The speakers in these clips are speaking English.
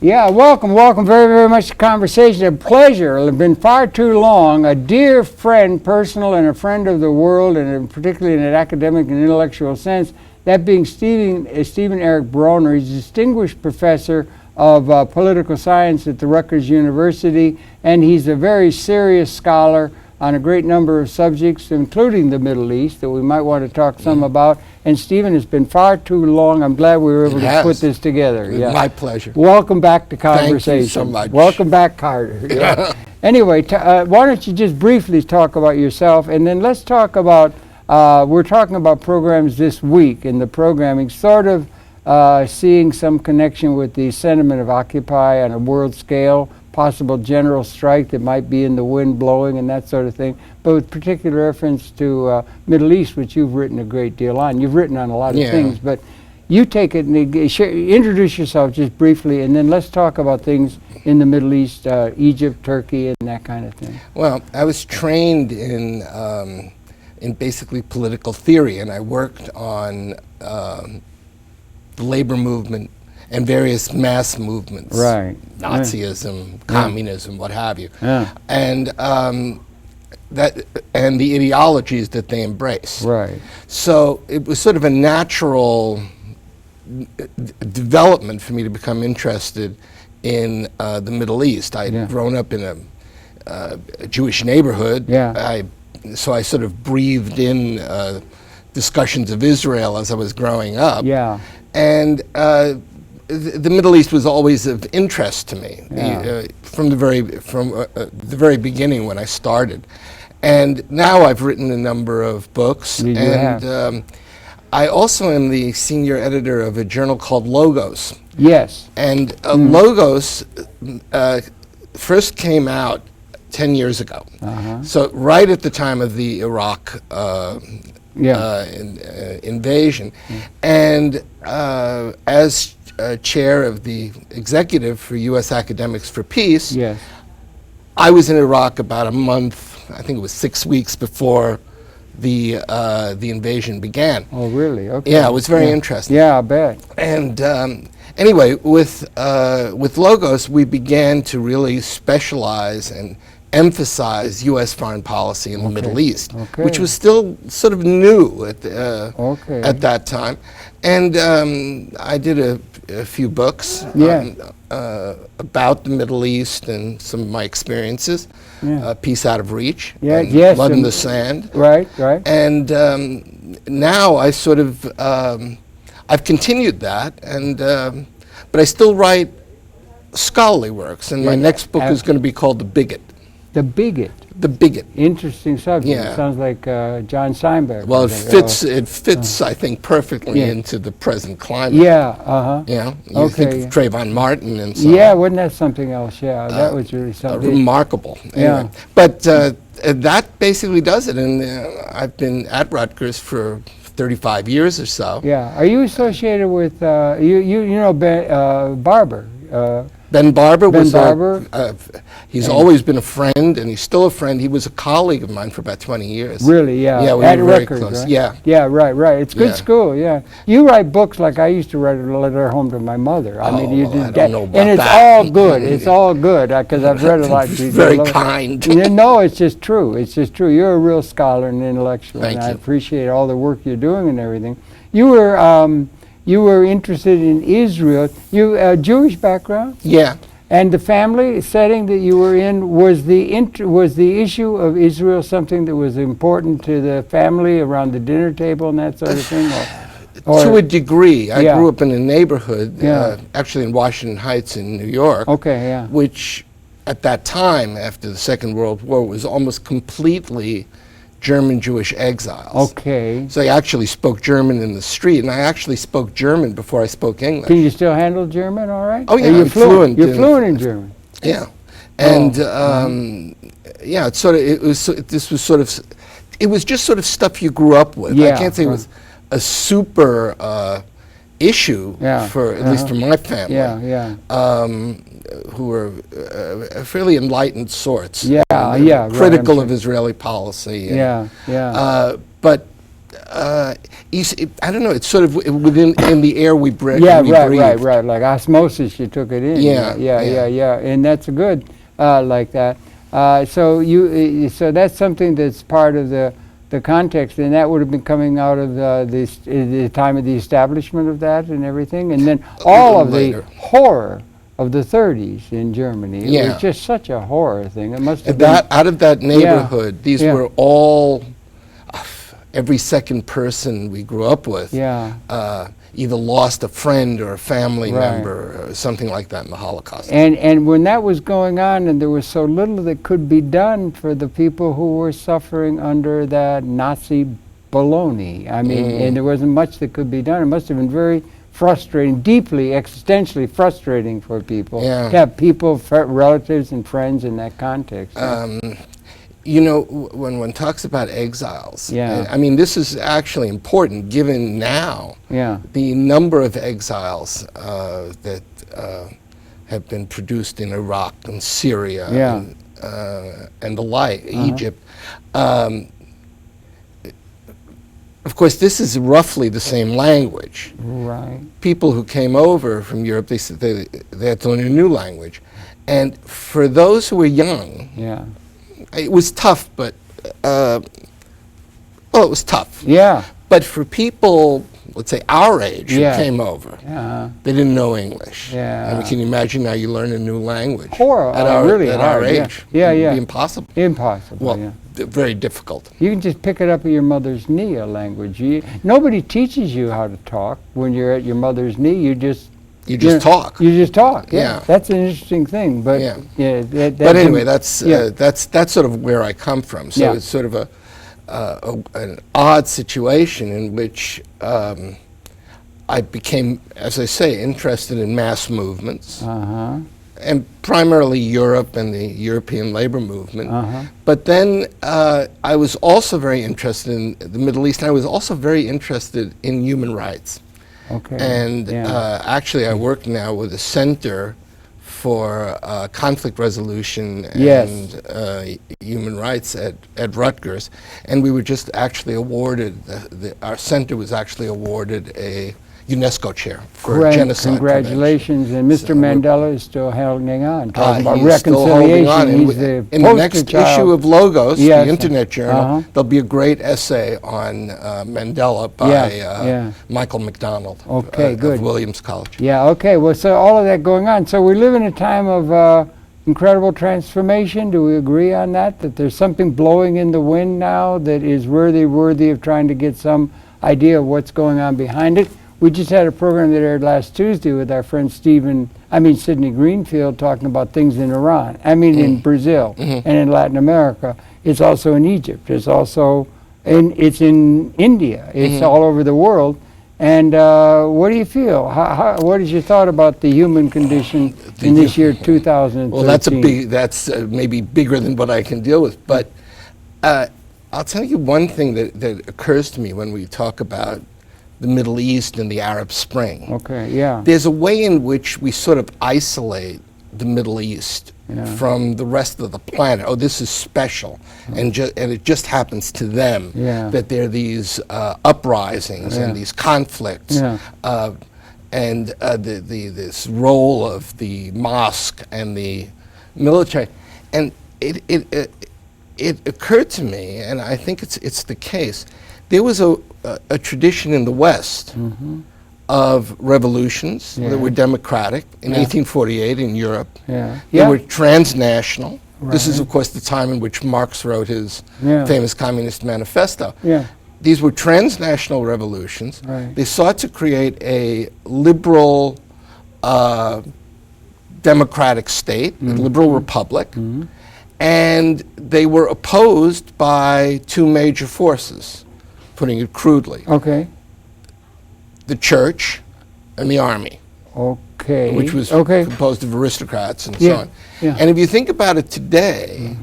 Yeah, welcome very, very much to conversation. A pleasure. It's been far too long. A dear friend, personal, and a friend of the world, and particularly in an academic and intellectual sense, that being Stephen Eric Bronner. He's a distinguished professor of political science at the Rutgers University, and he's a very serious scholar on a great number of subjects, including the Middle East, that we might want to talk some about. And Stephen, it's been far too long. I'm glad we were able to put this together. Yeah. My pleasure. Welcome back to conversation. Thank you so much. Welcome back, Carter. Yeah. Anyway, why don't you just briefly talk about yourself, and then let's talk about, we're talking about programs this week in the programming, sort of seeing some connection with the sentiment of Occupy on a world scale, possible general strike that might be in the wind blowing and that sort of thing, but with particular reference to Middle East, which you've written a great deal on. You've written on a lot of things, but you take it and introduce yourself just briefly, and then let's talk about things in the Middle East, Egypt, Turkey, and that kind of thing. Well, I was trained in basically political theory, and I worked on the labor movement and various mass movements, right? Nazism, communism, what have you, and the ideologies that they embrace. Right. So it was sort of a natural development for me to become interested in the Middle East. I had grown up in a Jewish neighborhood. So I sort of breathed in discussions of Israel as I was growing up. And the Middle East was always of interest to me from the very beginning when I started. And now I've written a number of books, I also am the senior editor of a journal called Logos. And Logos first came out 10 years ago. So right at the time of the Iraq invasion. And as chair of the executive for U.S. Academics for Peace, I was in Iraq about a month, I think it was 6 weeks before the invasion began. Oh, really? Okay. Yeah, it was very interesting. Yeah, I bet. And anyway, with Logos, we began to really specialize and emphasize U.S. foreign policy in the Middle East, which was still sort of new at that time. And I did a few books about the Middle East and some of my experiences. Peace Out of Reach, and Blood in the Sand. And now I sort of, I've continued that, and but I still write scholarly works, and my next book is going to be called The Bigot. The Bigot. The Bigot. Interesting subject. It sounds like John Steinbeck. Well, it fits, I think, perfectly into the present climate. You think of Trayvon Martin and so on. Wasn't that something else? That was really something. Remarkable. Anyway. But that basically does it, and I've been at Rutgers for 35 years or so. Are you associated with, you know Ben Barber? Ben Barber he's always been a friend, and he's still a friend. He was a colleague of mine for about 20 years. Really? Yeah, we were very close. Right. It's good school, You write books like I used to write a letter home to my mother. I mean, you do I don't know about and it's that. all good. It's all good, because I've read a lot. Very kind. No, it's just true. It's just true. You're a real scholar and intellectual, Thank and you. I appreciate all the work you're doing and everything. You were interested in Israel. You Jewish background? And the family setting that you were in, was the issue of Israel something that was important to the family around the dinner table and that sort of thing? To a degree. I grew up in a neighborhood, actually in Washington Heights in New York, which at that time, after the Second World War, was almost completely German Jewish exiles. So I actually spoke German in the street, and I actually spoke German before I spoke English. Can you still handle German all right? Oh yeah, I'm fluent. You're fluent in German. And it was just sort of stuff you grew up with. I can't say it was a super issue for at least for my family. Who were fairly enlightened sorts. Critical of Israeli policy. But I don't know. It's sort of within in the air we breathe. Yeah, right. Like osmosis, you took it in. Yeah. And that's good, like that. So that's something that's part of the context, and that would have been coming out of the time of the establishment of that and everything, and then all of the horror of the 30s in Germany. It was just such a horror thing. It must have been out of that neighborhood. These were all. Every second person we grew up with either lost a friend or a family member or something like that in the Holocaust. And when that was going on and there was so little that could be done for the people who were suffering under that Nazi baloney, I mean, and there wasn't much that could be done. It must have been very frustrating, deeply existentially frustrating for people to have people, relatives and friends in that context. You know, when one talks about exiles, I mean, this is actually important given now the number of exiles that have been produced in Iraq and Syria and the like, Egypt. Of course, this is roughly the same language. Right. People who came over from Europe, they had to learn a new language. And for those who were young, it was tough, but, it was tough. Yeah. But for people, let's say our age, who came over, they didn't know English. I mean, can you imagine now you learn a new language? Horrible. At our hard, age. Yeah. It would be impossible. Impossible, well, very difficult. You can just pick it up at your mother's knee, a language. Nobody teaches you how to talk when you're at your mother's knee. You just talk. You just talk. Yeah. That's an interesting thing. But but anyway, that's sort of where I come from. So it's sort of an odd situation in which I became, as I say, interested in mass movements, and primarily Europe and the European labor movement. But then I was also very interested in the Middle East, and I was also very interested in human rights. Okay. And actually, I work now with a center for conflict resolution and human rights at Rutgers, and we were just actually awarded. Our center was actually awarded a UNESCO chair for genocide Congratulations, prevention. And Mr. Mandela is still hanging on, talking about he's reconciliation. Still holding on. He's the in the next issue of Logos, the Internet Journal, there'll be a great essay on Mandela by Michael McDonald of Williams College. Yeah, okay. Well, so all of that going on. So we live in a time of incredible transformation. Do we agree on that? That there's something blowing in the wind now that is worthy of trying to get some idea of what's going on behind it? We just had a program that aired last Tuesday with our friend Sidney Greenfield, talking about things in Iran. In Brazil and in Latin America. It's also in Egypt. It's also it's in India. It's all over the world. And what do you feel? What is your thought about the human condition in this year 2013? Well, that's maybe bigger than what I can deal with. But I'll tell you one thing that occurs to me when we talk about the Middle East and the Arab Spring. Okay, yeah. There's a way in which we sort of isolate the Middle East from the rest of the planet. Oh, this is special, and it just happens to them that there are these uprisings and these conflicts, and this role of the mosque and the military. And it occurred to me, and I think it's the case. There was a tradition in the West of revolutions that were democratic. In 1848 in Europe, they were transnational. Right. This is, of course, the time in which Marx wrote his famous Communist Manifesto. These were transnational revolutions. Right. They sought to create a liberal democratic state, a liberal republic, and they were opposed by two major forces, putting it crudely. Okay. The church and the army. Okay. Which was composed of aristocrats and so on. And if you think about it today,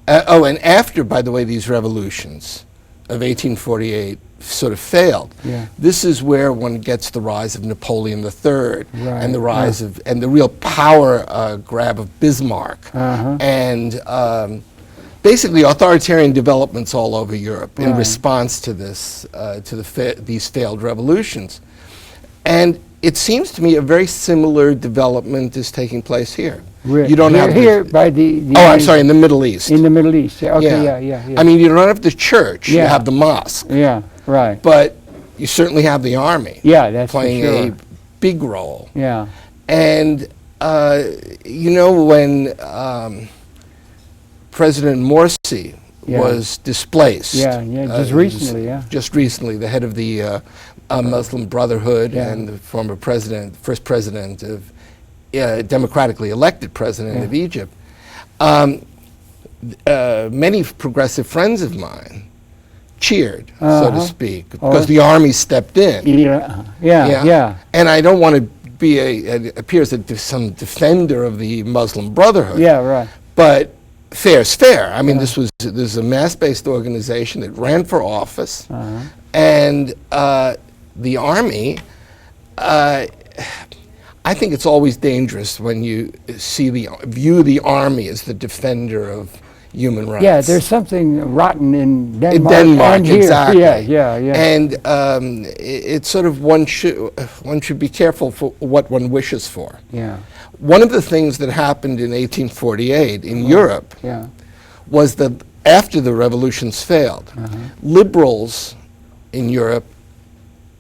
and after, by the way, these revolutions of 1848 sort of failed, this is where one gets the rise of Napoleon III and the rise of, and the real power grab of Bismarck. And basically authoritarian developments all over Europe in Right. response to this, these failed revolutions. And it seems to me a very similar development is taking place here. You don't have here by the oh, I'm sorry, in the Middle East. in the Middle East. Yeah, okay, yeah. I mean, you don't have the church, you Yeah. have the mosque, Yeah, right. but you certainly have the army Yeah, that's for playing sure. a big role. Yeah. And, you know, when President Morsi Yeah. was displaced. Yeah, just recently, yeah. Just recently, the head of the Muslim Brotherhood Yeah. and the former president, first president of, democratically elected president of Egypt. Many progressive friends of mine cheered, so to speak, because the army stepped in. Yeah. And I don't want to be it appears that there's some defender of the Muslim Brotherhood. Yeah, right. But fair's fair. I mean, this is a mass-based organization that ran for office, and the army. I think it's always dangerous when you view the army as the defender of human rights. Yeah, there's something rotten in Denmark. In Denmark, and here. exactly. Yeah. And it's sort of one should be careful for what one wishes for. Yeah. One of the things that happened in 1848 in Europe was that after the revolutions failed, liberals in Europe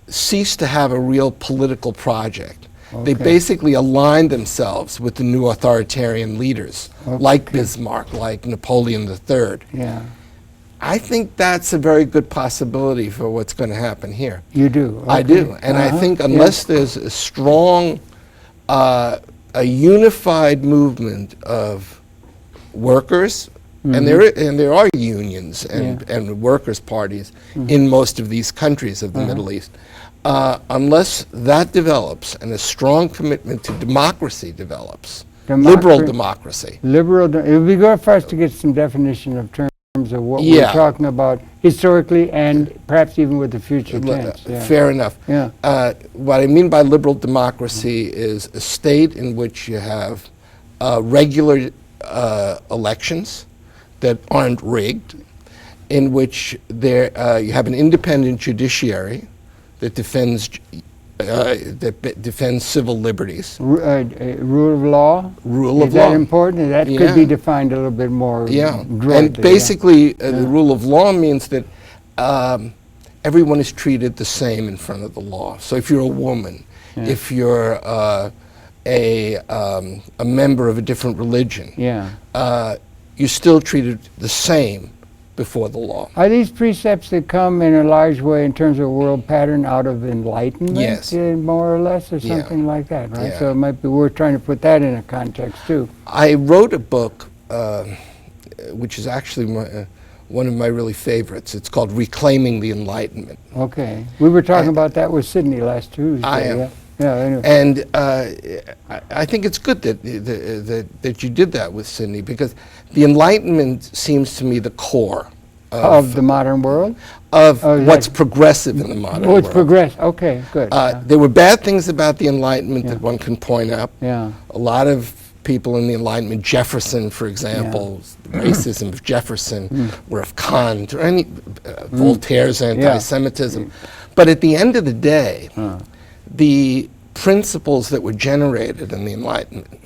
ceased to have a real political project. They basically aligned themselves with the new authoritarian leaders, like Bismarck, like Napoleon III. Yeah. I think that's a very good possibility for what's going to happen here. You do? I do. And I think unless there's a strong, a unified movement of workers, and there are unions and workers' parties in most of these countries of the Middle East, unless that develops and a strong commitment to democracy develops, liberal democracy. It would be good for us to get some definition of terms of what we're talking about historically and perhaps even with the future tense. Fair enough. Yeah. What I mean by liberal democracy is a state in which you have regular elections that aren't rigged, in which you have an independent judiciary that defends civil liberties. Rule of law? Rule of Is law. that important? That could be defined a little bit more directly. And basically the rule of law means that everyone is treated the same in front of the law. So if you're a woman, if you're a member of a different religion, you're still treated the same before the law. Are these precepts that come in a large way in terms of world pattern out of Enlightenment, more or less, or something like that, right? So it might be worth trying to put that in a context, too. I wrote a book, which is actually one of my really favorites. It's called Reclaiming the Enlightenment. Okay. We were talking about that with Sydney last Tuesday. I am. Anyway. And I think it's good that you did that with Sydney, because the Enlightenment seems to me the core of the modern world? Of what's progressive in the modern world. What's progressive, okay, good. There were bad things about the Enlightenment that one can point out. Yeah. A lot of people in the Enlightenment, Jefferson, for example, the racism of Jefferson, or of Kant, or any Voltaire's anti-Semitism. But at the end of the day, the principles that were generated in the Enlightenment,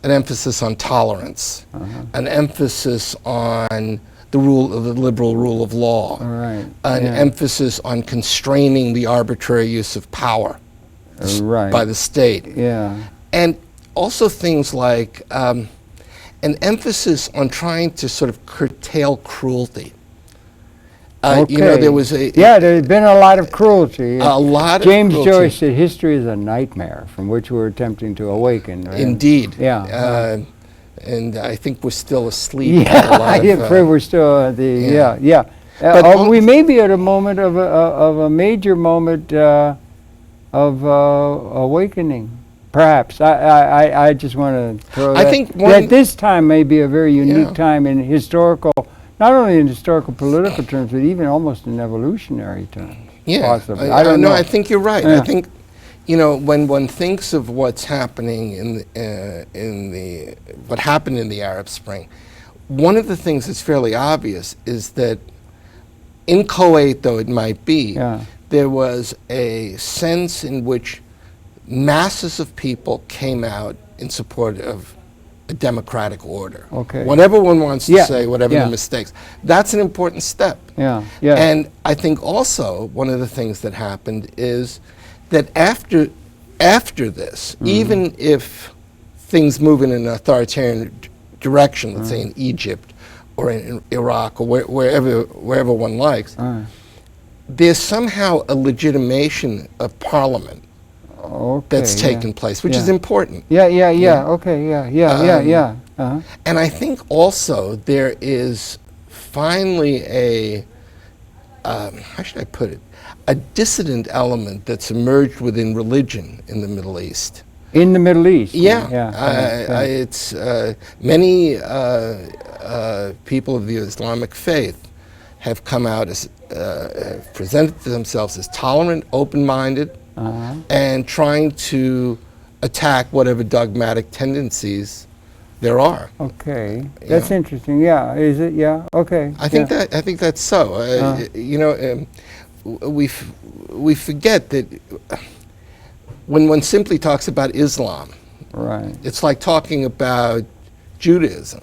an emphasis on tolerance, an emphasis on the liberal rule of law, an emphasis on constraining the arbitrary use of power by the state, and also things like an emphasis on trying to sort of curtail cruelty. You know, there was there's been a lot of cruelty. A lot of James cruelty. Joyce said history is a nightmare from which we're attempting to awaken. Right? Indeed. Yeah. And I think we're still asleep. A lot I'm afraid we're still at the, But we may be at a moment of a major moment of awakening. Perhaps. I just want to throw that this time may be a very unique time in historical, not only in historical political terms, but even almost in evolutionary terms. Possibly. I don't know. I think you're right. I think, you know, when one thinks of what's happening what happened in the Arab Spring, one of the things that's fairly obvious is that inchoate though it might be, there was a sense in which masses of people came out in support of a democratic order. Okay. Whatever one wants to say, whatever the mistakes. That's an important step. And I think also one of the things that happened is that after this, even if things move in an authoritarian direction, let's say in Egypt or in Iraq or wherever one likes, there's somehow a legitimation of parliament that's taken place, which is important. And I think also there is finally a, how should I put it, a dissident element that's emerged within religion in the Middle East. In the Middle East? It's many people of the Islamic faith have come out as, presented themselves as tolerant, open-minded, and trying to attack whatever dogmatic tendencies there are. Okay, that's interesting. Yeah, is it? Yeah. Okay. I think that's so. You know, we forget that when one simply talks about Islam, it's like talking about Judaism.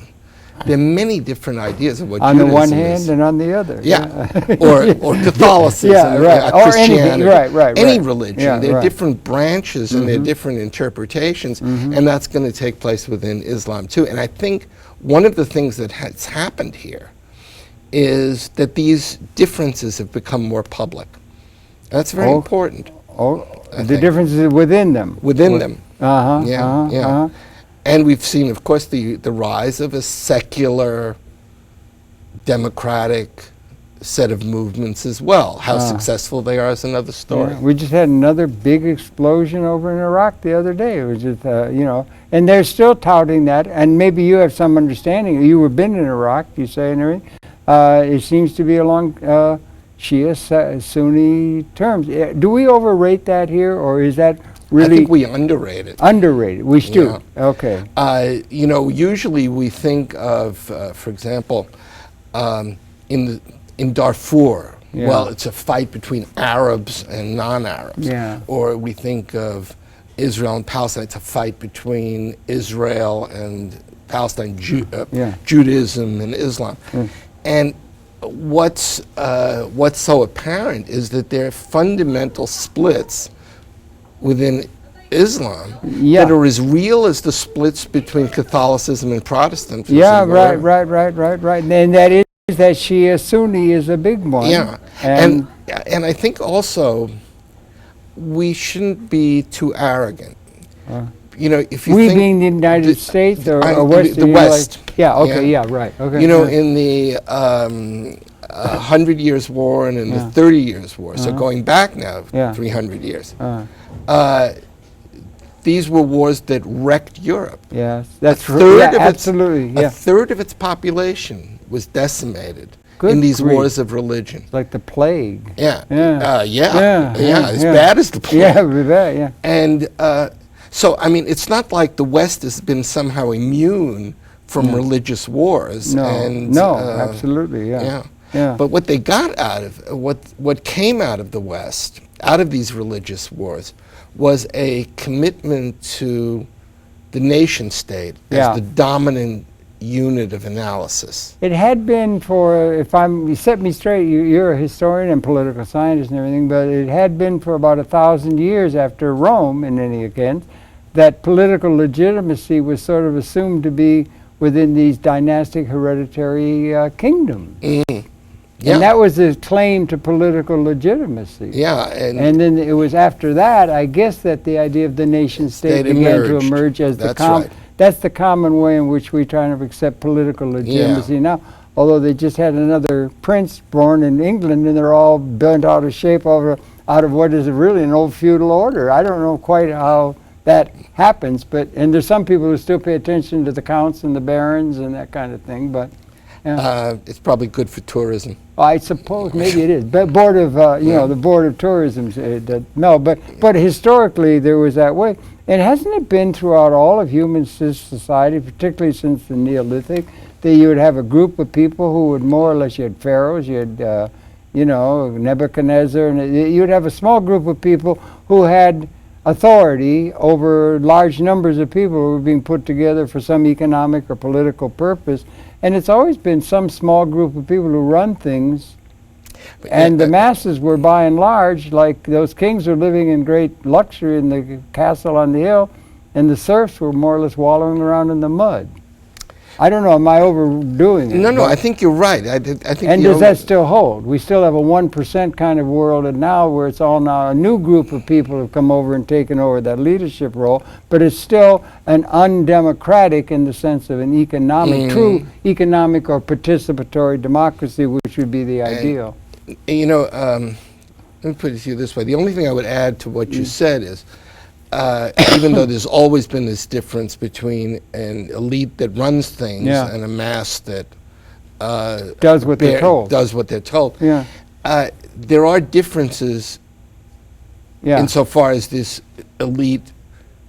There are many different ideas of what on Judaism the one hand is. And on the other. Or Catholicism, or Christianity, anything. Any religion. There are different branches and there are different interpretations, and that's going to take place within Islam too. And I think one of the things that has happened here is that these differences have become more public. That's very important. The differences within them. Within them. And we've seen, of course, the rise of a secular, democratic set of movements as well. How successful they are is another story. We just had another big explosion over in Iraq the other day. It was just, you know, and they're still touting that. And maybe you have some understanding. You have been in Iraq, you say, and everything. It seems to be along Shia, Sunni terms. Do we overrate that here, or is that really? I think we underrate it. Underrate it. We do. Okay. You know, usually we think of, for example, in Darfur. Well, it's a fight between Arabs and non-Arabs. Or we think of Israel and Palestine. It's a fight between Israel and Palestine, Judaism and Islam. And what's so apparent is that there are fundamental splits within Islam that are as real as the splits between Catholicism and Protestantism. Right. And that is that Shia Sunni is a big one. And I think also we shouldn't be too arrogant. You know, if you we think being the United States or West, the West. Okay. You know, in the 100 Years' War and in the 30 Years' War, so going back now 300 years, these were wars that wrecked Europe. Yes, that's right. Absolutely. A third of its population was decimated in these wars of religion. Like the plague. As bad as the plague. And so, I mean, it's not like the West has been somehow immune from religious wars. Absolutely. But what they got out of, what came out of the West, out of these religious wars, was a commitment to the nation state as the dominant unit of analysis. It had been for, you set me straight, you're a historian and political scientist and everything, but it had been for about 1,000 years after Rome, in any event, that political legitimacy was sort of assumed to be within these dynastic hereditary kingdoms. And that was the claim to political legitimacy. And then it was after that, I guess, that the idea of the nation state began to emerge as that's the common way in which we try to accept political legitimacy now. Although they just had another prince born in England, and they're all bent out of shape out of what is really an old feudal order. I don't know quite how that happens, and there's some people who still pay attention to the counts and the barons and that kind of thing, but. It's probably good for tourism. I suppose maybe it is. But board of, the board of tourism. But historically there was that way. And hasn't it been throughout all of human society, particularly since the Neolithic, that you would have a group of people who would more or less, you had pharaohs, you had, Nebuchadnezzar, and you would have a small group of people who had authority over large numbers of people who were being put together for some economic or political purpose. And it's always been some small group of people who run things. And the masses were by and large, like those kings were living in great luxury in the castle on the hill, and the serfs were more or less wallowing around in the mud. I don't know, am I overdoing it? No, I think you're right. I think. And does that still hold? We still have a 1% kind of world, and now where it's all now a new group of people have come over and taken over that leadership role, but it's still an undemocratic in the sense of an economic, true economic or participatory democracy, which would be the ideal. Let me put it to you this way. The only thing I would add to what you said is, even though there's always been this difference between an elite that runs things and a mass that does what they're told. There are differences insofar as this elite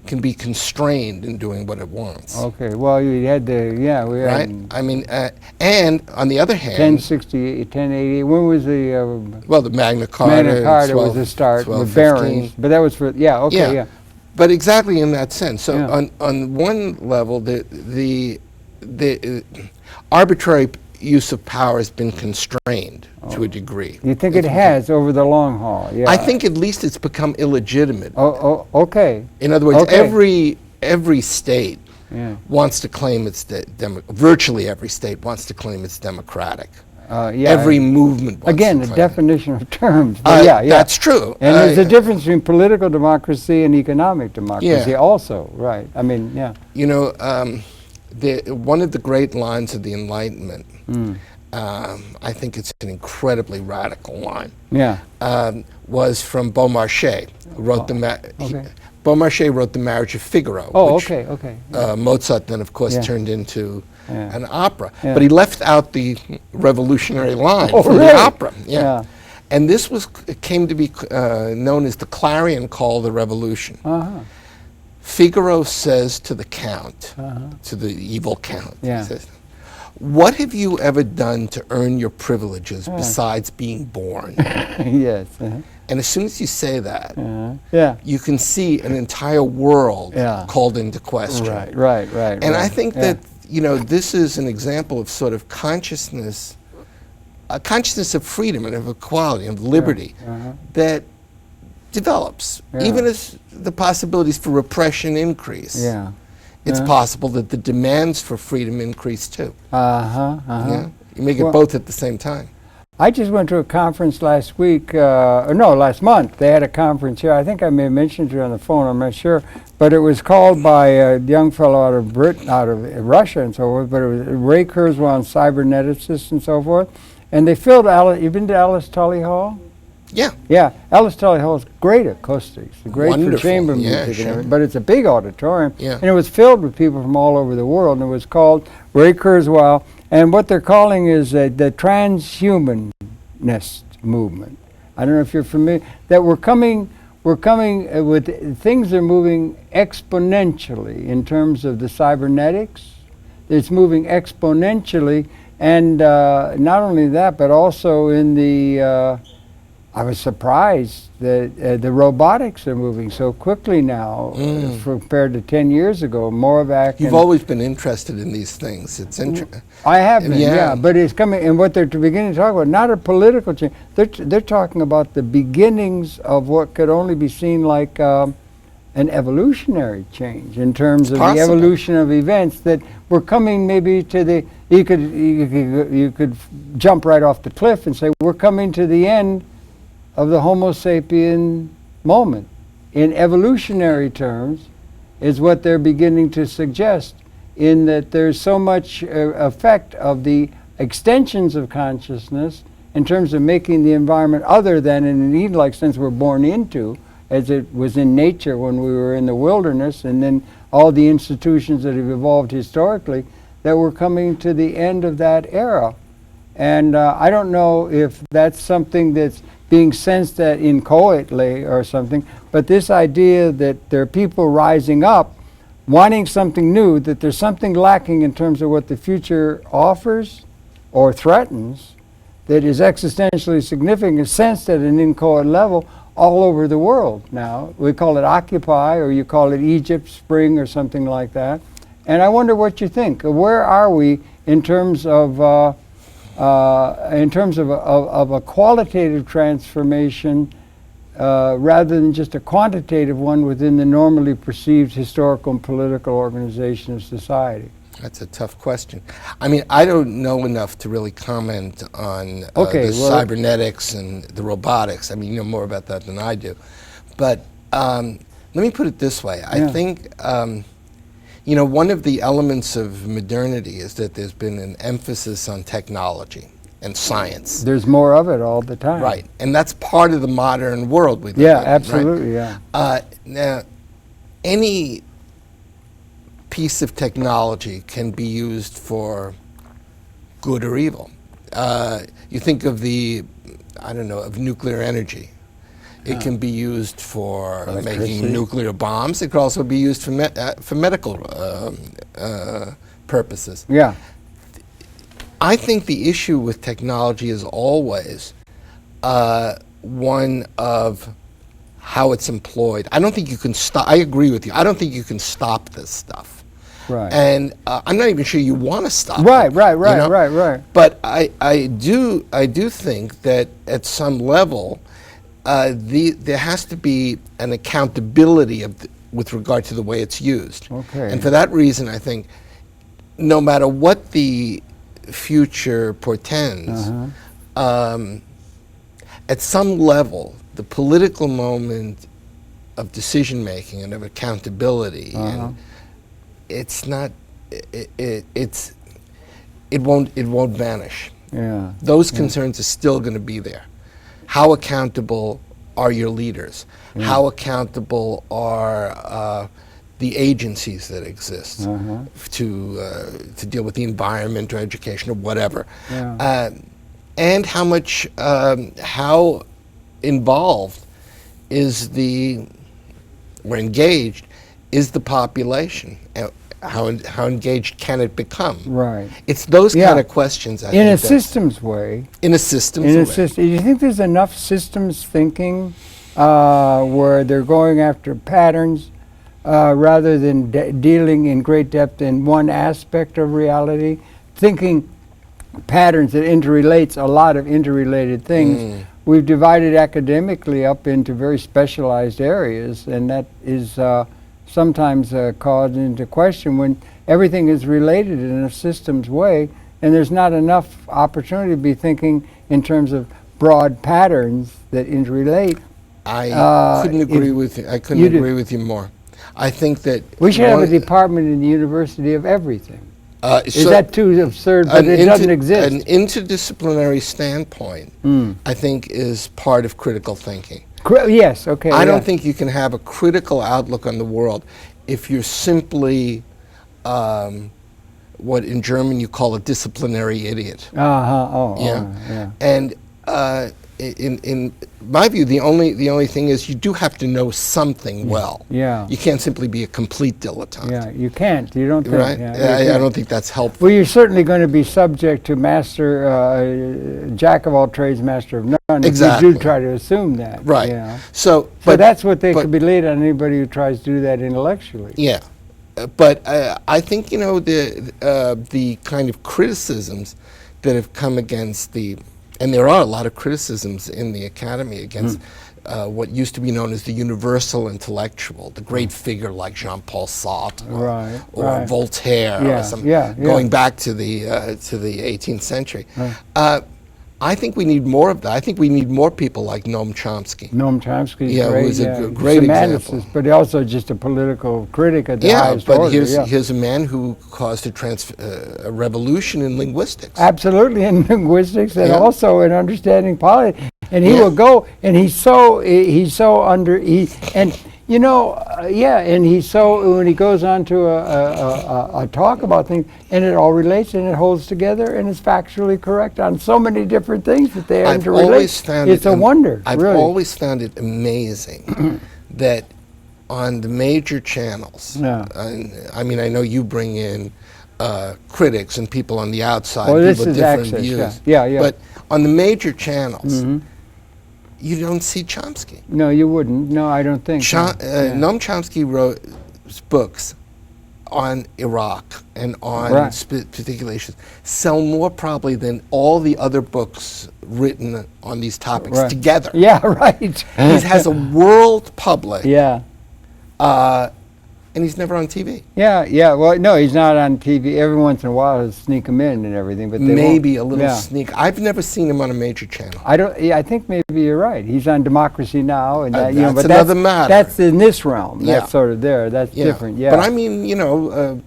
can be constrained in doing what it wants. Okay, well, you had the, we right? I mean, and on the other hand... 1068, 1088, when was the... well, the Magna Carta. Magna Carta was the start with barons, but that was for, But exactly in that sense. So on one level, the arbitrary use of power has been constrained to a degree. You think it has over the long haul? Yeah. I think at least it's become illegitimate. Okay. In other words, every state wants to claim it's virtually every state wants to claim it's democratic. Every movement wants again, to the claim definition of terms. That's true. And there's a difference between political democracy and economic democracy also, right? I mean, one of the great lines of the Enlightenment, I think it's an incredibly radical line, was from Beaumarchais, who wrote Beaumarchais wrote The Marriage of Figaro, which Mozart then, of course, turned into an opera. But he left out the revolutionary line from the opera. And this came to be known as the clarion call of the revolution. Figaro says to the count, to the evil count, he says, "What have you ever done to earn your privileges besides being born?" Yes. And as soon as you say that, you can see an entire world called into question. Right. And I think that, this is an example of sort of consciousness, a consciousness of freedom and of equality and of liberty that develops, even as the possibilities for repression increase. It's possible that the demands for freedom increase too. You make it both at the same time. I just went to a conference last week, last month. They had a conference here. I think I may have mentioned it on the phone, I'm not sure. But it was called by a young fellow out of Russia and so forth, but it was Ray Kurzweil on cyberneticists and so forth. And they filled you've been to Alice Tully Hall? Yeah, Alice Tully Hall is great acoustics, great for chamber music and everything, but it's a big auditorium. And it was filled with people from all over the world, and it was called Ray Kurzweil. And what they're calling is the transhumanist movement. I don't know if you're familiar, that we're coming with, things are moving exponentially in terms of the cybernetics. It's moving exponentially, and not only that, but also in the, I was surprised that the robotics are moving so quickly now compared to 10 years ago. Morvac. You've always been interested in these things. It's interesting. I have been, but it's coming, and what they're beginning to talk about, not a political change, they're talking about the beginnings of what could only be seen like an evolutionary change in terms of the evolution of events, that we're coming maybe to the, you could jump right off the cliff and say, we're coming to the end of the Homo sapien moment. In evolutionary terms is what they're beginning to suggest, in that there's so much effect of the extensions of consciousness in terms of making the environment other than in an Eden-like sense we're born into, as it was in nature when we were in the wilderness, and then all the institutions that have evolved historically, that we're coming to the end of that era. And I don't know if that's something that's being sensed at inchoately or something, but this idea that there are people rising up wanting something new, that there's something lacking in terms of what the future offers or threatens that is existentially significant, sensed at an inchoate level all over the world now. We call it Occupy, or you call it Egypt Spring or something like that. And I wonder what you think. Where are we in terms of a qualitative transformation rather than just a quantitative one within the normally perceived historical and political organization of society? That's a tough question. I mean, I don't know enough to really comment on the cybernetics and the robotics. I mean, you know more about that than I do. But let me put it this way. I think, you know, one of the elements of modernity is that there's been an emphasis on technology and science. There's more of it all the time. Right. And that's part of the modern world we live in. Yeah, absolutely, right? Now, any piece of technology can be used for good or evil. You think of of nuclear energy. It can be used for making nuclear bombs. It could also be used for medical purposes. Yeah. I think the issue with technology is always one of how it's employed. I don't think you can stop. I agree with you. I don't think you can stop this stuff. Right. And I'm not even sure you want to stop right, it. Right, you know? right. But I do think that at some level, there has to be an accountability with regard to the way it's used. Okay. And for that reason, I think no matter what the future portends, at some level, the political moment of decision making and of accountability, and it won't vanish. Yeah. Those concerns are still going to be there. How accountable are your leaders? Yeah. How accountable are the agencies that exist to deal with the environment or education or whatever? Yeah. And how involved or engaged is the population? How engaged can it become? Right. It's those kind of questions. In a systems way. In a systems way. Do you think there's enough systems thinking where they're going after patterns rather than dealing in great depth in one aspect of reality? Thinking patterns that interrelates a lot of interrelated things. We've divided academically up into very specialized areas, and that is sometimes called into question when everything is related in a systems way, and there's not enough opportunity to be thinking in terms of broad patterns that interrelate. I couldn't agree with you. I couldn't agree with you more. I think that we should have a department in the university of everything. Is that too absurd? But it doesn't exist. An interdisciplinary standpoint, I think, is part of critical thinking. Yes, okay. I don't think you can have a critical outlook on the world if you're simply what in German you call a disciplinary idiot. Yeah. And in my view, the only thing is you do have to know something well. Yeah. You can't simply be a complete dilettante. Yeah, you can't. You don't think. Right? I don't think that's helpful. Well, you're certainly going to be subject to jack of all trades, master of none. Exactly. If you do try to assume that. Right. Yeah. So that's what they could be laid on anybody who tries to do that intellectually. Yeah. But I think, the kind of criticisms that have come against and there are a lot of criticisms in the academy against what used to be known as the universal intellectual, the great figure like Jean-Paul Sartre or Voltaire, going back to the 18th century. I think we need more of that. I think we need more people like Noam Chomsky. Noam Chomsky is great. Who is a great example. But also just a political critic at the highest order. Here's a man who caused a revolution in linguistics. Absolutely, in linguistics and also in understanding politics. And he will go, and and Yeah, and when he goes on to a talk about things, and it all relates and it holds together and is factually correct on so many different things that they interrelate. It's a wonder. I've really. always found it amazing that on the major channels, I mean, I know you bring in critics and people on the outside, people with different views. Yeah. But on the major channels, you don't see Chomsky. No, you wouldn't. No, I don't think so. Noam Chomsky wrote books on Iraq and on particular issues, sell more probably than all the other books written on these topics together. Yeah, right. He has a world public. Yeah. And he's never on TV. Yeah. Well, no, he's not on TV. Every once in a while, he'll sneak him in and everything, but maybe a little sneak. I've never seen him on a major channel. I don't. Yeah, I think maybe you're right. He's on Democracy Now, and that's but another matter. That's in this realm. That's sort of there. That's different. Yeah. But I mean, CBS,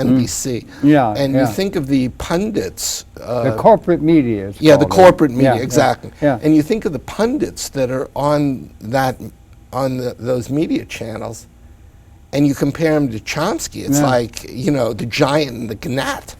NBC. And you think of the pundits. The corporate media. The corporate media, exactly. Yeah. And you think of the pundits that are on those media channels. And you compare him to Chomsky, it's like, the giant and the gnat.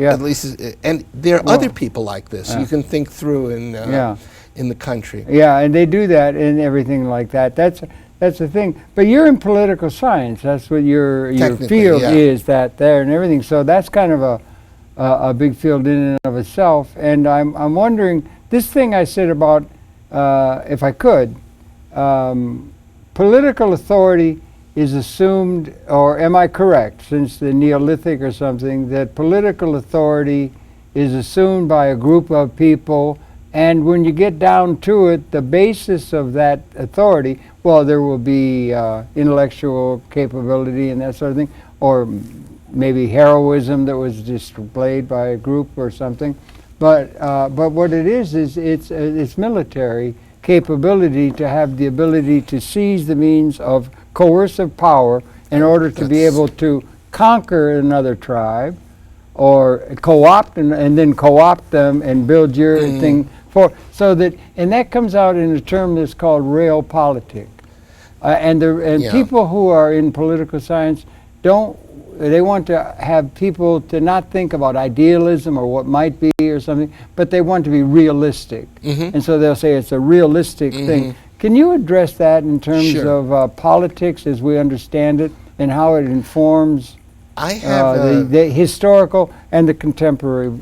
At least, and there are other people like this you can think through in the country. Yeah, and they do that and everything like that. That's the thing. But you're in political science. That's what your field is, that there and everything. So that's kind of a big field in and of itself. And I'm wondering, this thing I said about, if I could, political authority is assumed, or am I correct, since the Neolithic or something, that political authority is assumed by a group of people, and when you get down to it, the basis of that authority, well, there will be intellectual capability and that sort of thing, or maybe heroism that was displayed by a group or something, but what it is it's military capability to have the ability to seize the means of coercive power in order to be able to conquer another tribe or co-opt and then co-opt them and build your thing and that comes out in a term that's called realpolitik. People who are in political science they want to have people to not think about idealism or what might be or something, but they want to be realistic. And so they'll say it's a realistic thing. Can you address that in terms of politics as we understand it and how it informs the historical and the contemporary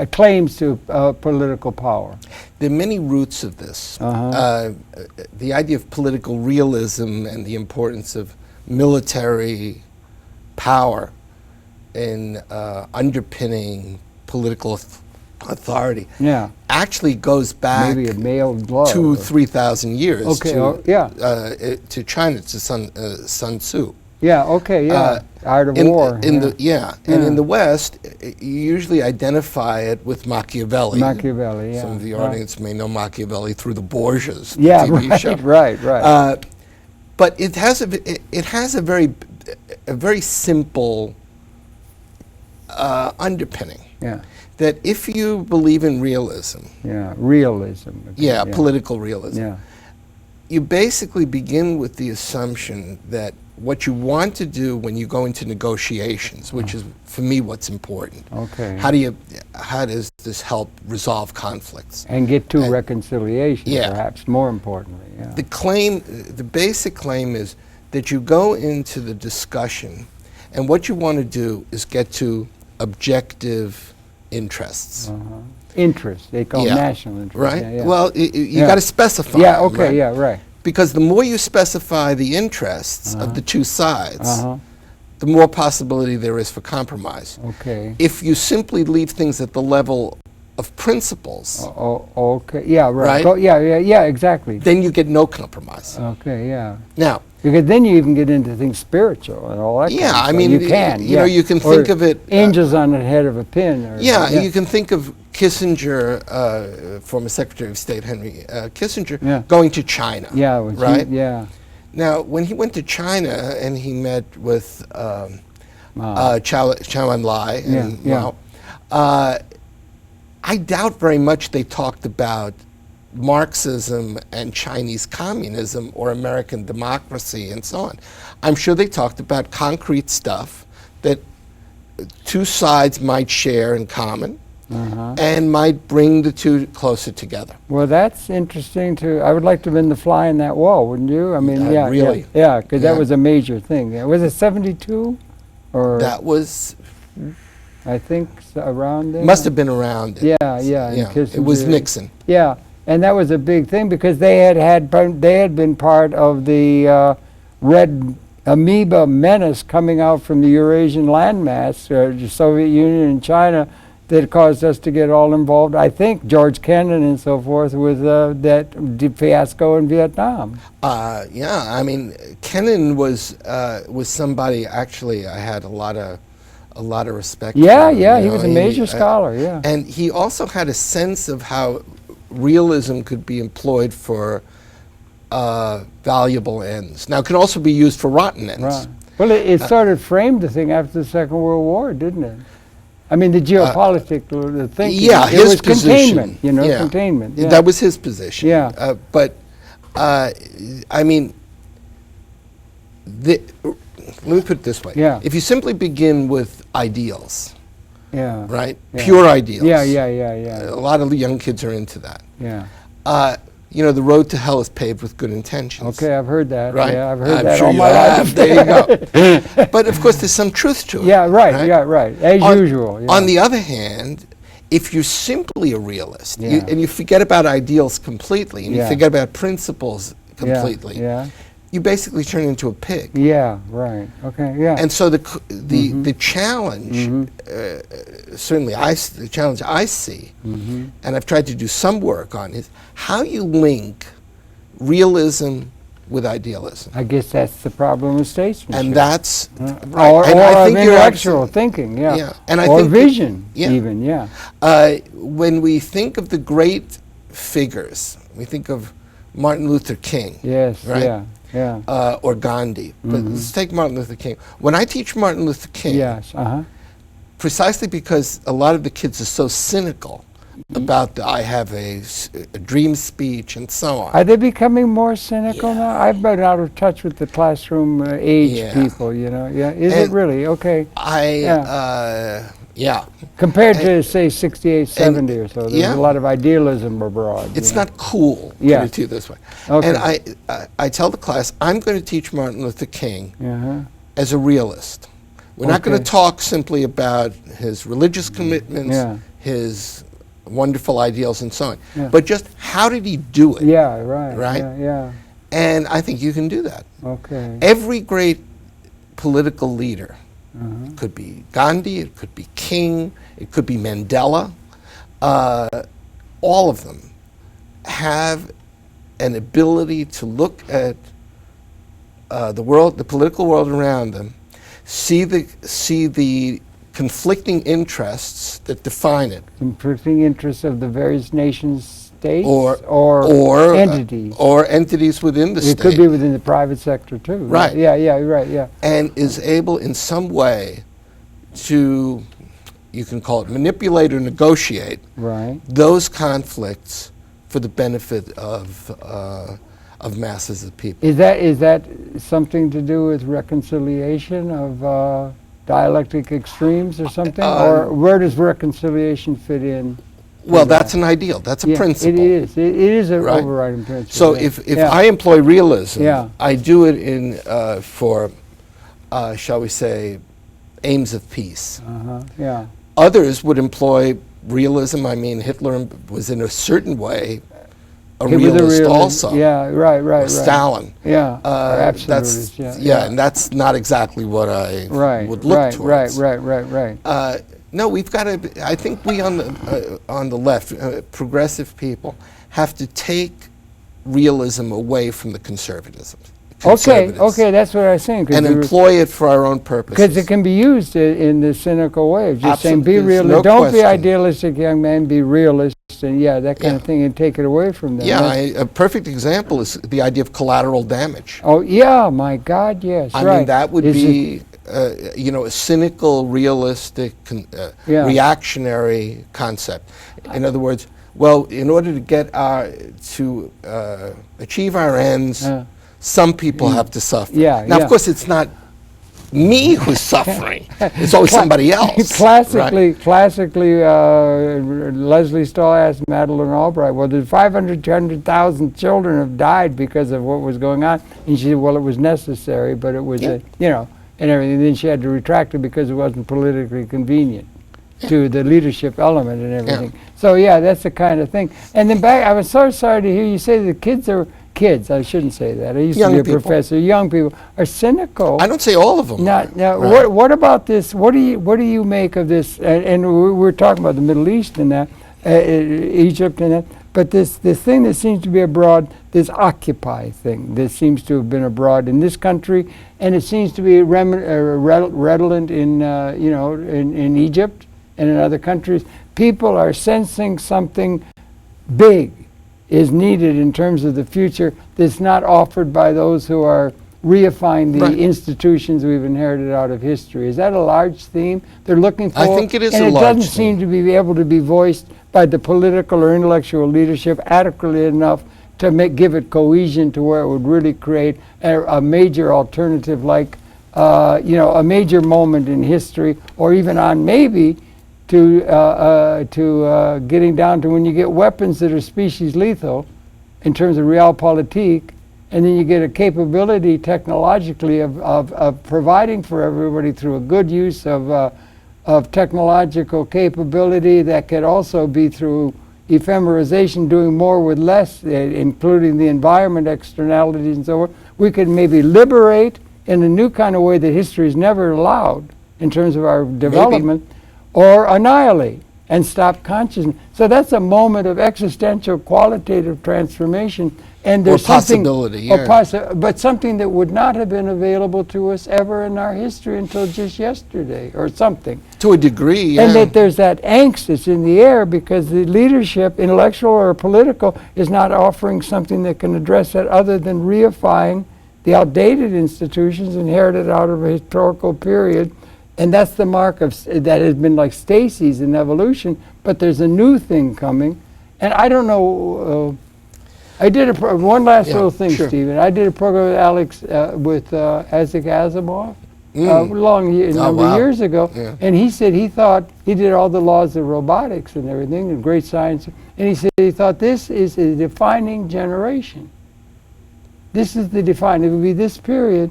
claims to political power? There are many roots of this. The idea of political realism and the importance of military power in underpinning political authority actually goes back maybe a male glove 2,000-3,000 years to China, to Sun Tzu. Art of War. And in the West, you usually identify it with Machiavelli. Some of the audience may know Machiavelli through the Borgias TV show. Right. But it has a very simple underpinning. That if you believe in realism. Political realism. You basically begin with the assumption that what you want to do when you go into negotiations, which is for me what's important. How does this help resolve conflicts and get to reconciliation? Perhaps more importantly. The basic claim is that you go into the discussion, and what you want to do is get to objective interests. Interests, they call national interests. Right? Well, you got to specify. Because the more you specify the interests of the two sides, the more possibility there is for compromise. If you simply leave things at the level of principles, exactly. Then you get no compromise. Now, because then you even get into things spiritual and all that. I mean, you can think of it. Angels on the head of a pin. You can think of Kissinger, former Secretary of State Henry Kissinger, going to China. Now, when he went to China and he met with Chou En-lai and Mao, I doubt very much they talked about Marxism and Chinese communism or American democracy and so on. I'm sure they talked about concrete stuff that two sides might share in common and might bring the two closer together. Well, that's interesting too. I would like to have been the fly in that wall, wouldn't you? I mean, yeah, really. Yeah, because that was a major thing. Yeah. Was it 72? Or That was, I think around there? must have been around it. Yeah. It was Nixon. Yeah, and that was a big thing because they had been part of the red amoeba menace coming out from the Eurasian landmass, the Soviet Union and China, that caused us to get all involved. I think George Kennan and so forth with that fiasco in Vietnam. Yeah, I mean, Kennan was somebody actually I had a lot of respect for. Yeah, he was a major scholar. Yeah, and he also had a sense of how realism could be employed for valuable ends. Now, it can also be used for rotten ends. Right. Well, it sort of framed the thing after the Second World War, didn't it? I mean, the geopolitics, the thinking. Yeah, it was containment, containment. Yeah. That was his position. Yeah. But, I mean, let me put it this way. Yeah. If you simply begin with ideals, right? Yeah. Pure ideals. Yeah. A lot of the young kids are into that. Yeah. The road to hell is paved with good intentions. Okay, I've heard that. Right? Yeah, I've heard I'm that sure all you my have. life. There you go. But of course, there's some truth to it. Yeah, right. Yeah, right. As usual. Yeah. On the other hand, if you're simply a realist Yeah. and you forget about ideals completely and you forget about principles completely, you basically turn into a pig. Yeah, right. Okay, yeah. And so the challenge, certainly the challenge I see, and I've tried to do some work on, is how you link realism with idealism. I guess that's the problem with statesmanship. And that's right. Or I think intellectual thinking, And I or think vision, even, when we think of the great figures, we think of Martin Luther King. Yes, right? Yeah. Or Gandhi. But let's take Martin Luther King. When I teach Martin Luther King, precisely because a lot of the kids are so cynical about I have a dream speech and so on. Are they becoming more cynical now? I've been out of touch with the classroom age people, Is it really? Okay. Compared to, say, 68, 70 or so, there's a lot of idealism abroad. It's not cool, put it to you this way. Okay. And I tell the class, I'm going to teach Martin Luther King as a realist. We're not going to talk simply about his religious commitments, his wonderful ideals and so on, but just how did he do it? Yeah, right. Right? Yeah. And I think you can do that. Okay. Every great political leader, could be Gandhi, it could be King, it could be Mandela, all of them have an ability to look at the political world around them, see the conflicting interests that define it. Conflicting interests of the various nations, states, or entities. Or entities within the state. It could be within the private sector too. Right. Yeah. And is able in some way to, you can call it manipulate or negotiate, those conflicts for the benefit of masses of people. Is that something to do with reconciliation of dialectic extremes or something? Or where does reconciliation fit in? Well, that's an ideal. That's a principle. It is an overriding principle. So if I employ realism, I do it for, shall we say, aims of peace. Others would employ realism. I mean, Hitler was in a certain way a realist also. Yeah, right. Stalin. Yeah, absolutist. And that's not exactly what I would look towards. Right. No, we've got to. I think we on the left, progressive people, have to take realism away from the conservatism. Okay, that's what I was saying. And employ it for our own purposes. Because it can be used in the cynical way of just saying, be Absolutely, realistic. no Don't be question. idealistic, young man. Be realist, and that kind of thing, and take it away from them. A perfect example is the idea of collateral damage. Oh yeah, my God, yes. I mean, that would be a cynical, realistic, reactionary concept. In other words, Well, in order to get achieve our ends, some people have to suffer. Now, of course, it's not me who's suffering. It's always somebody else. Classically, Leslie Stahl asked Madeleine Albright, well, there's 500,000 children have died because of what was going on. And she said, well, it was necessary, but it was, you know, and everything. Then she had to retract it because it wasn't politically convenient to the leadership element and everything. So, yeah, that's the kind of thing. And then I was so sorry to hear you say the kids are... Kids, I shouldn't say that. I used to be a professor. Young people are cynical. I don't say all of them. Now, what about this? What do you make of this? And we're talking about the Middle East and that, Egypt and that. But this thing that seems to be abroad, this Occupy thing, that seems to have been abroad in this country, and it seems to be redolent in in Egypt and in other countries. People are sensing something big is needed in terms of the future that's not offered by those who are reifying the institutions we've inherited out of history. Is that a large theme they're looking for? I think it is a large theme. And it doesn't seem to be able to be voiced by the political or intellectual leadership adequately enough to give it cohesion to where it would really create a major alternative, like a major moment in history, or even on maybe to getting down to when you get weapons that are species lethal in terms of realpolitik, and then you get a capability technologically of providing for everybody through a good use of technological capability that could also be through ephemerization, doing more with less, including the environment externalities and so on. We could maybe liberate in a new kind of way that history has never allowed in terms of our development. Maybe. Or annihilate and stop consciousness. So that's a moment of existential qualitative transformation. And there's possibility, but something that would not have been available to us ever in our history until just yesterday or something. To a degree, And that there's that angst that's in the air because the leadership, intellectual or political, is not offering something that can address that other than reifying the outdated institutions inherited out of a historical period. And that's the mark of that has been like Stacy's in evolution, but there's a new thing coming. And I don't know, I did one last little thing, Stephen. I did a program with Isaac Asimov a number of years ago. And he said he thought, he did all the laws of robotics and everything, and great science. And he said he thought this is a defining generation. This is the defining, it would be this period.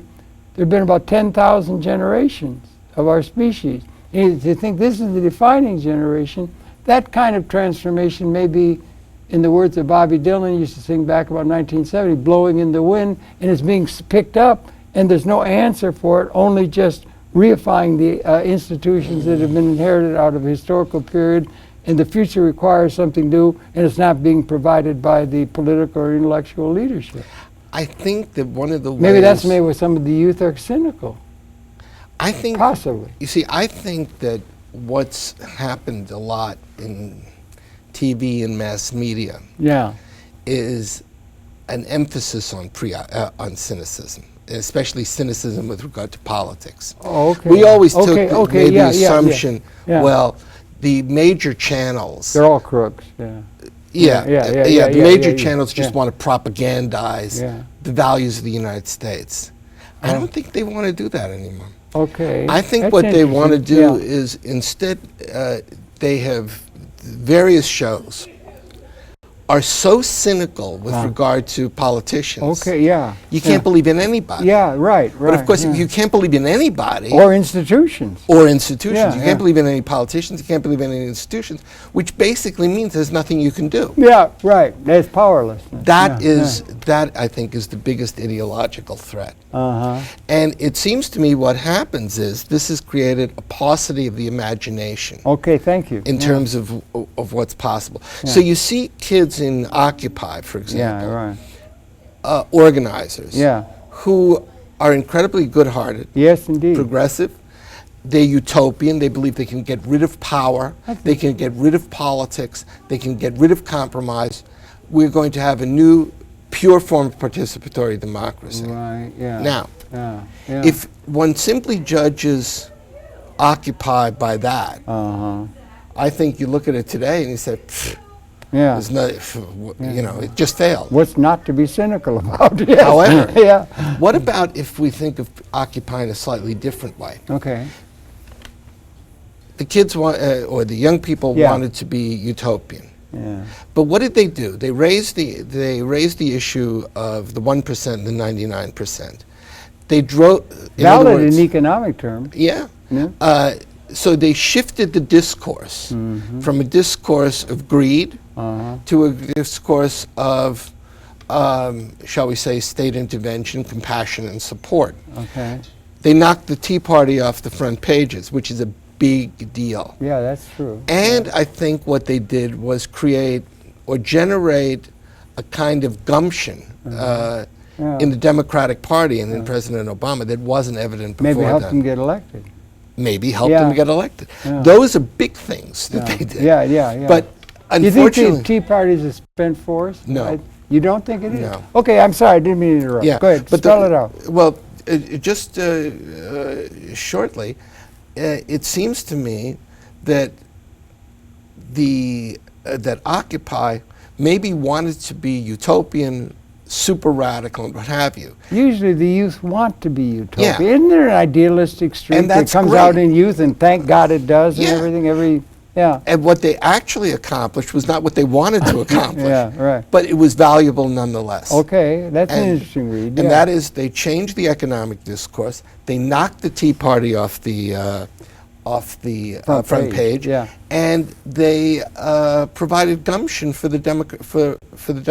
There have been about 10,000 generations of our species. And to think this is the defining generation, that kind of transformation may be, in the words of Bobby Dylan, used to sing back about 1970, blowing in the wind, and it's being picked up, and there's no answer for it, only just reifying the institutions that have been inherited out of a historical period, and the future requires something new, and it's not being provided by the political or intellectual leadership. I think that one of the ways... Maybe that's maybe where some of the youth are cynical. I think, possibly. You see, I think that what's happened a lot in TV and mass media is an emphasis on cynicism, especially cynicism with regard to politics. Oh, okay. We always took the assumption, well, the major channels... They're all crooks, the major channels just want to propagandize the values of the United States. I don't think they want to do that anymore. Okay. I think what they want to do is instead they have various shows are so cynical with regard to politicians. You can't believe in anybody. Right. But of course, if you can't believe in anybody... Or institutions. You can't believe in any politicians, you can't believe in any institutions, which basically means there's nothing you can do. There's powerlessness. That, I think, is the biggest ideological threat. And it seems to me what happens is this has created a paucity of the imagination. Thank you. In terms of what's possible. So you see kids in Occupy, for example, organizers who are incredibly good-hearted, progressive, they're utopian, they believe they can get rid of power, they can get rid of politics, they can get rid of compromise. We're going to have a new pure form of participatory democracy. Now, if one simply judges Occupy by that, I think you look at it today and you say, Yeah. There's no, you know, it just failed. What's not to be cynical about? Yes. However, yeah. what about if we think of Occupy in a slightly different way? Okay. The kids or the young people wanted to be utopian. Yeah. But what did they do? They raised the issue of the 1% and the 99%. They drove valid in economic terms. Yeah. So they shifted the discourse from a discourse of greed to a discourse of, shall we say, state intervention, compassion, and support. Okay. They knocked the Tea Party off the front pages, which is a big deal. Yeah, that's true. And I think what they did was create or generate a kind of gumption in the Democratic Party and in President Obama that wasn't evident before. Maybe helped them get elected. Maybe helped them get elected. Yeah. Those are big things that they did. Yeah. But you unfortunately, think the Tea Party is a spent force? No. You don't think it is? No. Okay, I'm sorry, I didn't mean to interrupt. yeah, Go ahead, but spell it out. Well, just shortly, it seems to me that that Occupy maybe wanted to be utopian, super radical, and what have you. Usually the youth want to be utopian. Yeah. Isn't there an idealistic streak And that that's comes great. out in youth, and thank God it does, and Yeah. everything, And what they actually accomplished was not what they wanted to accomplish. Yeah, right. But it was valuable nonetheless. Okay, that's an And- interesting read. And yeah. that is, they changed the economic discourse. They knocked the Tea Party off the front page, yeah. and they provided gumption for the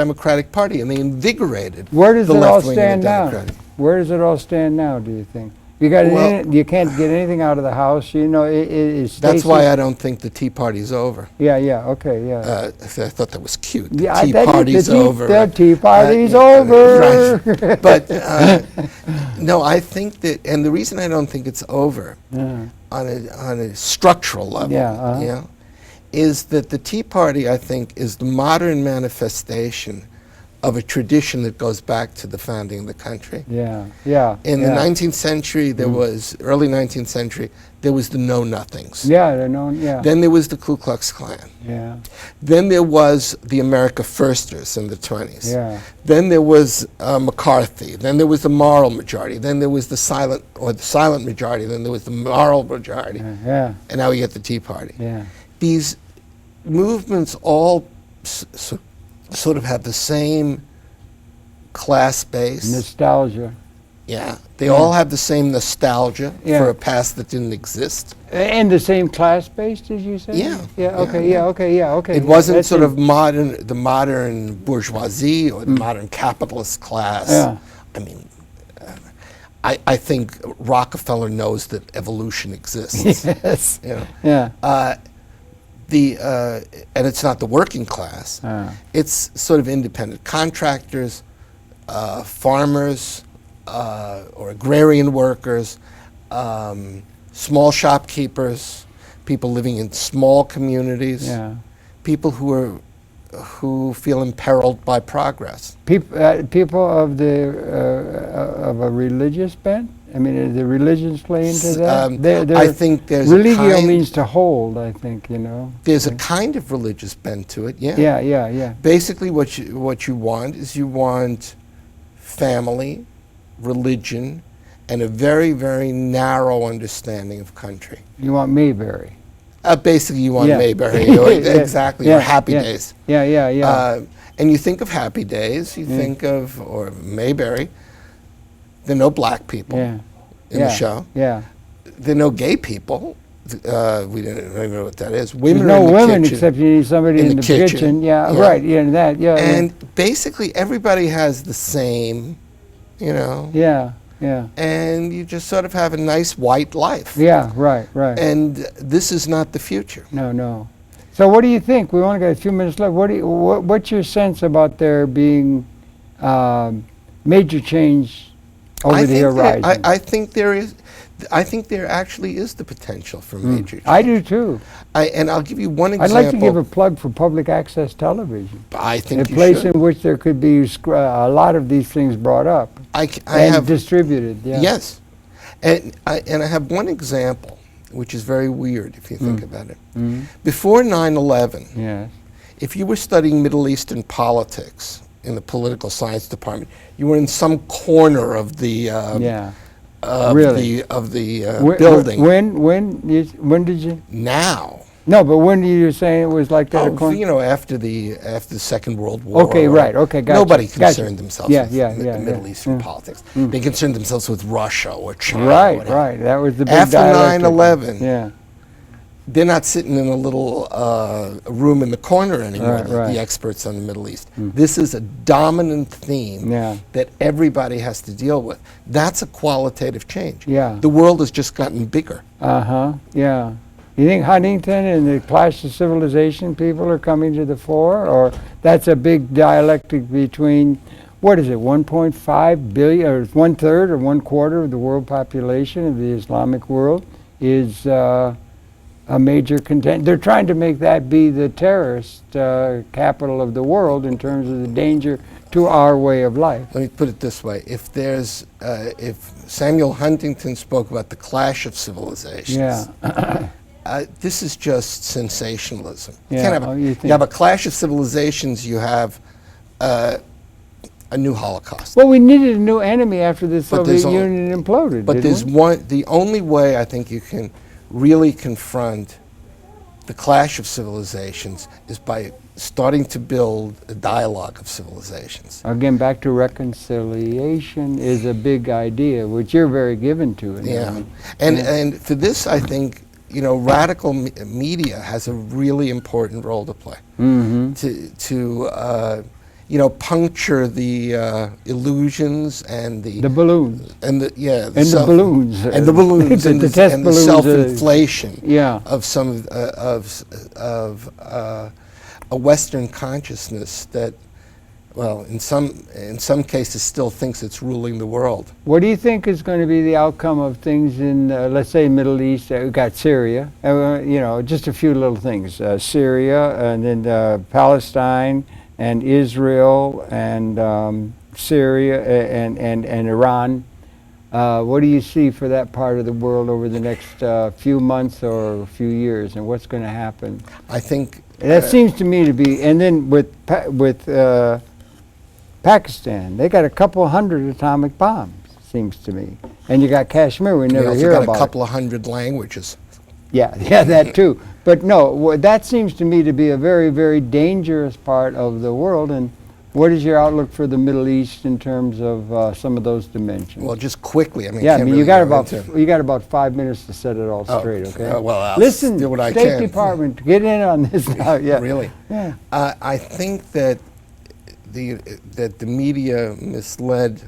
Democratic Party, and they invigorated Where does the it all left wing of stand the now? Democratic. Where does it all stand now, do you think? You got you can't get anything out of the House, you know, it's That's why I don't think the Tea Party's over. Okay, yeah. I thought that was cute. Yeah, The Tea Party's over. The Tea Party's yeah, over. Right. But no, I think that, and the reason I don't think it's over on a structural level, you know, is that the Tea Party, I think, is the modern manifestation of a tradition that goes back to the founding of the country. In the 19th century, there was, early 19th century, there was the Know-Nothings. Then there was the Ku Klux Klan. Then there was the America Firsters in the 20s. Then there was McCarthy. Then there was the moral majority. Then there was the silent majority. Then there was the moral majority. And now we get the Tea Party. These movements all sort of have the same class base. Nostalgia. Yeah, they all have the same nostalgia for a past that didn't exist. And the same class base, did you say? Okay. It wasn't sort of the modern bourgeoisie or the modern capitalist class. I mean, I think Rockefeller knows that evolution exists. Yes. You know? And it's not the working class. It's sort of independent contractors, farmers, or agrarian workers, small shopkeepers, people living in small communities, people who feel imperiled by progress. People of of a religious bent. I mean, do the religions play into that? I think there's religio means to hold. I think, you know. There's a kind of religious bent to it. Yeah. Basically, what you want is you want family, religion, and a very, very narrow understanding of country. You want Mayberry. Basically, you want Mayberry, exactly, or Happy Days. And you think of Happy Days, you think of, or Mayberry, there are no black people in the show. There are no gay people. We don't even know what that is. Women There's are no in the women kitchen, except you need somebody in the kitchen. And basically, everybody has the same, you know. And you just sort of have a nice white life. Right. And this is not the future. No. So what do you think? We only got a few minutes left. What's your sense about there being major change over the horizon? I think there is. I think there actually is the potential for major change. I do too. And I'll give you one example. I'd like to give a plug for public access television. I think a place in which there could be a lot of these things brought up and distributed. Yes, and I have one example, which is very weird if you think about it. Before 9/11, if you were studying Middle Eastern politics in the political science department, you were in some corner of the building. When did you? Now. No, but when did you say it was like that? After the Second World War. Okay, right. Okay, gotcha. Nobody concerned themselves with Middle Eastern Mm. politics. They concerned themselves with Russia or China. Right, right. That was the big after dialectic. 9/11. Yeah. They're not sitting in a little room in the corner anymore, Right. the experts on the Middle East. This is a dominant theme that everybody has to deal with. That's a qualitative change. Yeah. The world has just gotten bigger. Yeah. You think Huntington and the Clash of Civilization people are coming to the fore? Or that's a big dialectic between, what is it, 1.5 billion, or 1/3 or 1/4 of the world population of the Islamic world is a major contender. They're trying to make that be the terrorist capital of the world in terms of the danger to our way of life. Let me put it this way: if Samuel Huntington spoke about the clash of civilizations, this is just sensationalism. You have a clash of civilizations. You have a new Holocaust. Well, we needed a new enemy after the Soviet Union imploded. But there's one. The only way I think you can really confront the clash of civilizations is by starting to build a dialogue of civilizations. Again, back to reconciliation is a big idea, which you're very given to. And for this, I think, radical media has a really important role to play. To puncture the illusions and the balloons and the balloons and the balloons and the self-inflation of some of a Western consciousness that, well, in some cases still thinks it's ruling the world. What do you think is going to be the outcome of things in, let's say, Middle East? We've got Syria, just a few little things. Syria, and then Palestine, and Israel, and Syria, and Iran. What do you see for that part of the world over the next few months or few years, and what's going to happen? I think that seems to me to be, and then with Pakistan, they got a couple hundred atomic bombs, seems to me. And you got Kashmir, we never hear about. Got a couple of hundred languages. Yeah, that too. But no, that seems to me to be a very, very dangerous part of the world. And what is your outlook for the Middle East in terms of some of those dimensions? Well, just quickly, you got about 5 minutes to set it all straight, okay? I'll listen, do what I State can. Department, get in on this now. Yeah. Really? Yeah. I think that the media misled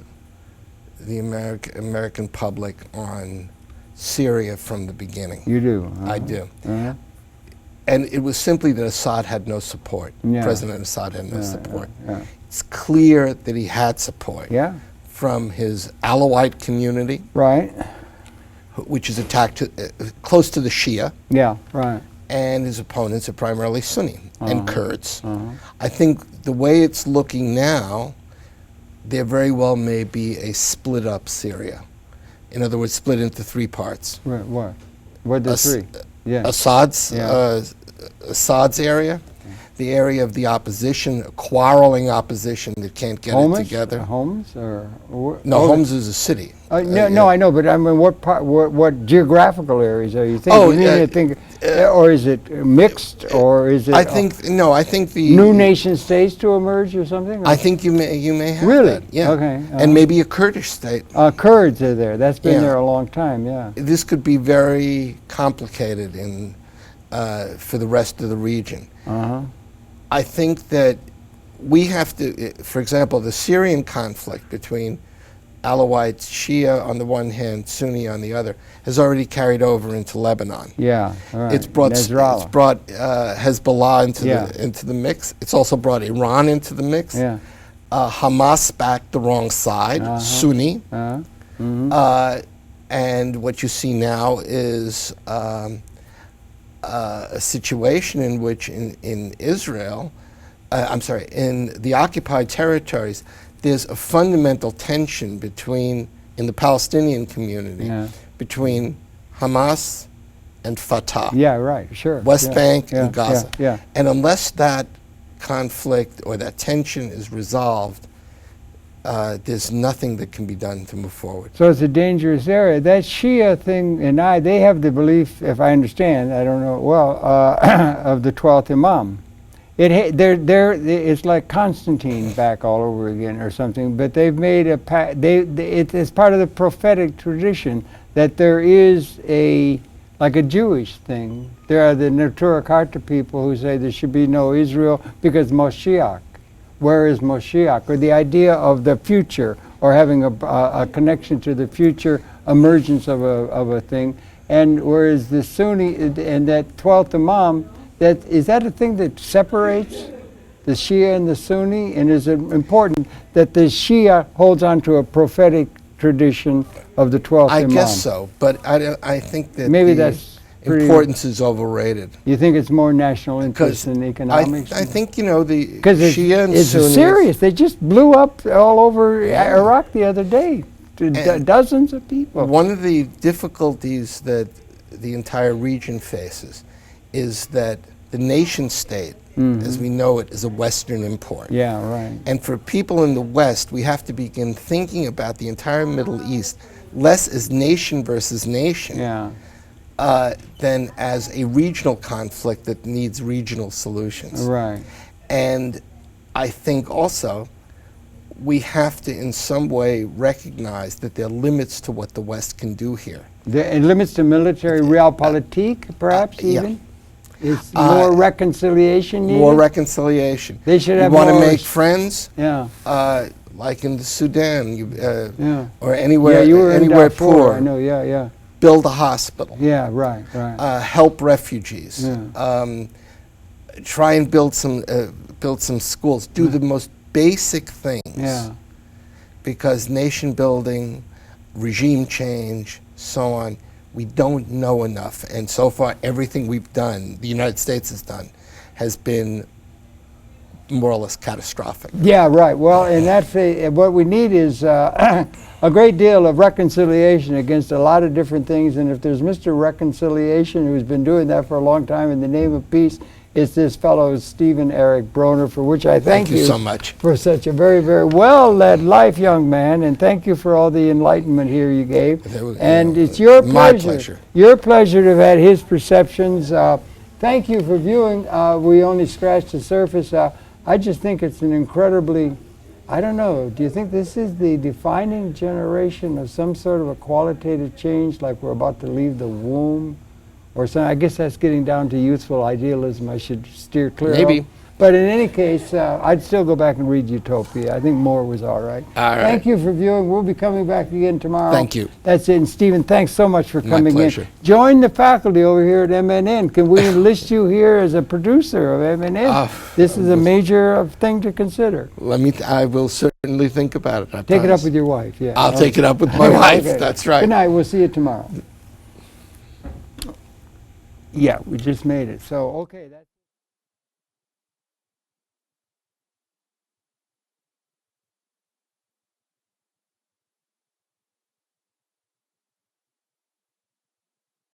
the American public on Syria from the beginning. You do? I do. And it was simply that Assad had no support. President Assad had no support. It's clear that he had support from his Alawite community, which is attacked close to the Shia. And his opponents are primarily Sunni and Kurds. I think the way it's looking now, there very well may be a split up Syria. In other words, split into three parts. What? What the three? Assad's area, the area of the opposition, quarreling opposition that can't get it together. Homs or Homs is a city. No, I know, but I mean, what geographical areas are you thinking? Or is it mixed, or is it? I think the new nation states to emerge or something. Or? I think you may have really. That, yeah. Okay. And maybe a Kurdish state. Kurds are there. That's been there a long time. Yeah. This could be very complicated for the rest of the region. I think that we have to, for example, the Syrian conflict between Alawites, Shia on the one hand, Sunni on the other, has already carried over into Lebanon. It's brought Hezbollah into the mix. It's also brought Iran into the mix. Hamas backed the wrong side, Sunni. And what you see now is a situation in which in Israel, in the occupied territories, there's a fundamental tension in the Palestinian community between Hamas and Fatah. Sure. West Bank and Gaza. And unless that conflict or that tension is resolved, there's nothing that can be done to move forward. So it's a dangerous area. That Shia thing, they have the belief, if I understand, I don't know it well, of the 12th Imam. It's like Constantine back all over again or something, but they've made it's part of the prophetic tradition that there is like a Jewish thing. There are the Neturei Karta people who say there should be no Israel because Moshiach. Where is Moshiach? Or the idea of the future, or having a connection to the future emergence of a thing. And whereas the Sunni and that 12th Imam, is that a thing that separates the Shia and the Sunni? And is it important that the Shia holds on to a prophetic tradition of the 12th Imam? I guess so, but I think that maybe the that's importance is overrated. You think it's more national interest than economics? I think, the Shia Shia and it's Sunnis... serious. They just blew up all over Iraq the other day. Dozens of people. One of the difficulties that the entire region faces is that the nation state, as we know it, is a Western import. Yeah, right. And for people in the West, we have to begin thinking about the entire Middle East less as nation versus nation than as a regional conflict that needs regional solutions. Right. And I think also we have to in some way recognize that there are limits to what the West can do here. There are limits to military realpolitik, perhaps, even? Yeah. Is more reconciliation needed? More reconciliation. They should have want to more make friends, like in the Sudan, or anywhere, anywhere poor. I know, Build a hospital. Yeah, right. Help refugees. Try and build some schools. Do the most basic things. Yeah. Because nation building, regime change, so on, we don't know enough. And so far, everything we've done, the United States has done, has been more or less catastrophic. Yeah, right. Well, and that's what we need is a great deal of reconciliation against a lot of different things. And if there's Mr. Reconciliation who's been doing that for a long time in the name of peace, it's this fellow, Stephen Eric Bronner, for which I thank you so much for such a very, very well-led life, young man, and thank you for all the enlightenment here you gave. And it's your pleasure, my pleasure, your pleasure to have had his perceptions. Thank you for viewing. We only scratched the surface. I just think it's an incredibly, I don't know, do you think this is the defining generation of some sort of a qualitative change, like we're about to leave the womb? Or something? I guess that's getting down to youthful idealism I should steer clear of. Maybe. But in any case, I'd still go back and read Utopia. I think more was all right. All right. Thank you for viewing. We'll be coming back again tomorrow. Thank you. That's it. And Stephen, thanks so much for coming My pleasure. in. Join the faculty over here at MNN. Can we enlist you here as a producer of MNN? This is a major thing to consider. I will certainly think about it. Take it up with your wife. Yeah. I'll take it up with my wife. Okay. That's right. Good night. We'll see you tomorrow. Yeah, we just made it. So, okay. That's